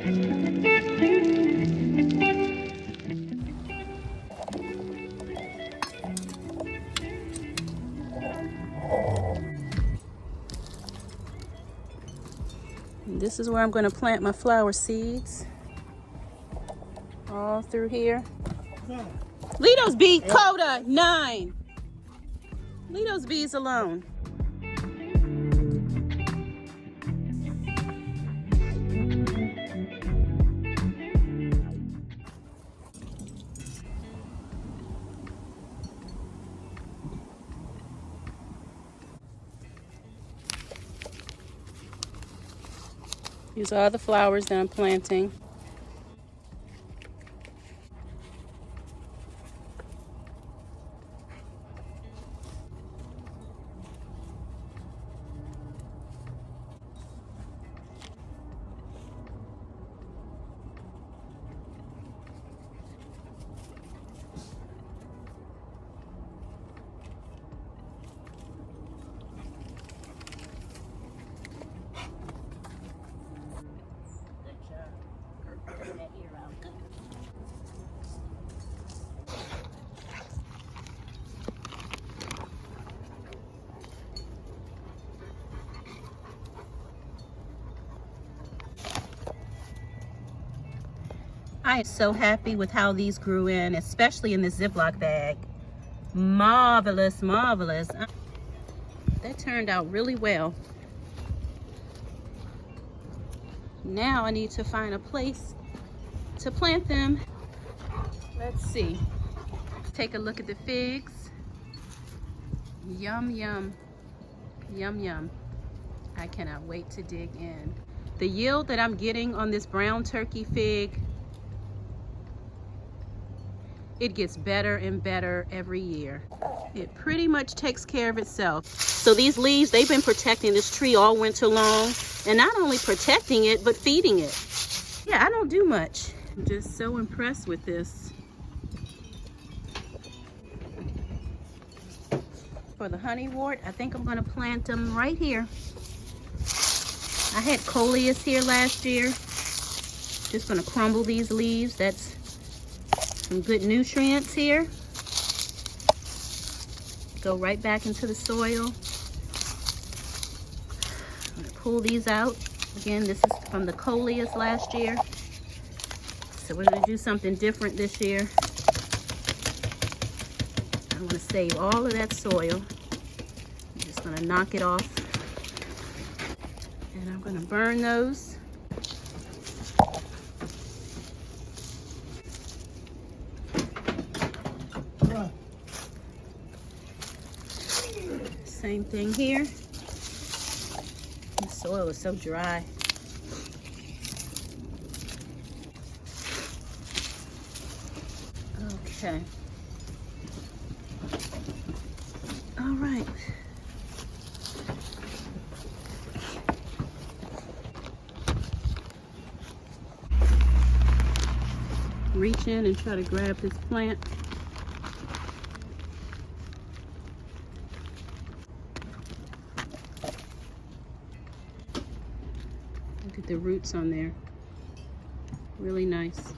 And this is where I'm going to plant my flower seeds. All through here. Leave those bees, Coda, 9. Leave those bees alone. These are the flowers that I'm planting. I am so happy with how these grew in, especially in this Ziploc bag. Marvelous, marvelous. That turned out really well. Now I need to find a place to plant them. Let's see. Take a look at the figs. Yum, yum. Yum, yum. I cannot wait to dig in. The yield that I'm getting on this brown turkey fig, it gets better and better every year. It pretty much takes care of itself. So these leaves, they've been protecting this tree all winter long, and not only protecting it, but feeding it. Yeah, I don't do much. I'm just so impressed with this. For the Honeywort, I think I'm gonna plant them right here. I had coleus here last year. Just gonna crumble these leaves. That's some good nutrients here. Go right back into the soil. I'm gonna pull these out. Again, this is from the coleus last year. So we're gonna do something different this year. I wanna save all of that soil. I'm just gonna knock it off. And I'm gonna burn those. Same thing here. The soil is so dry. Okay. All right. Reach in and try to grab this plant. Look at the roots on there. Really nice.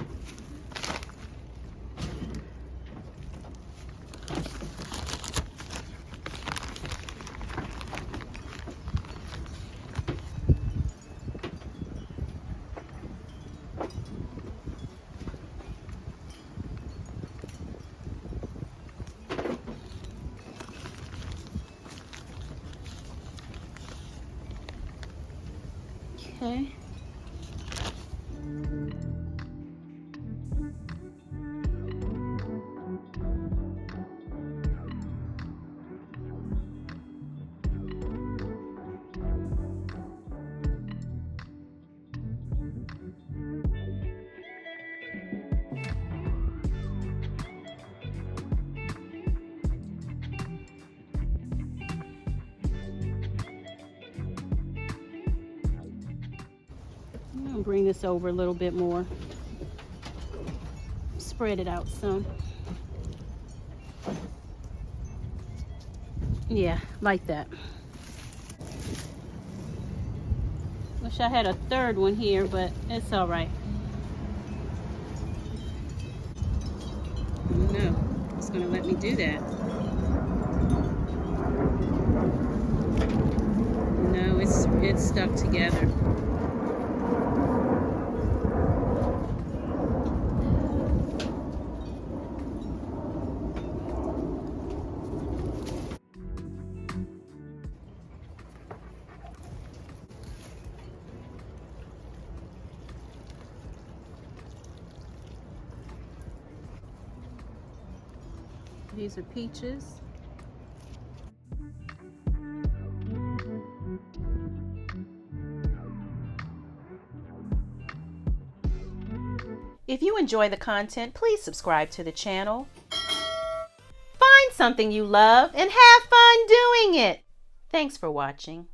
Okay. I'll bring this over a little bit more. Spread it out some. Yeah, like that. Wish I had a third one here, but it's all right. No, it's gonna let me do that. No, it's stuck together. These are peaches. If you enjoy the content, please subscribe to the channel. Find something you love and have fun doing it. Thanks for watching.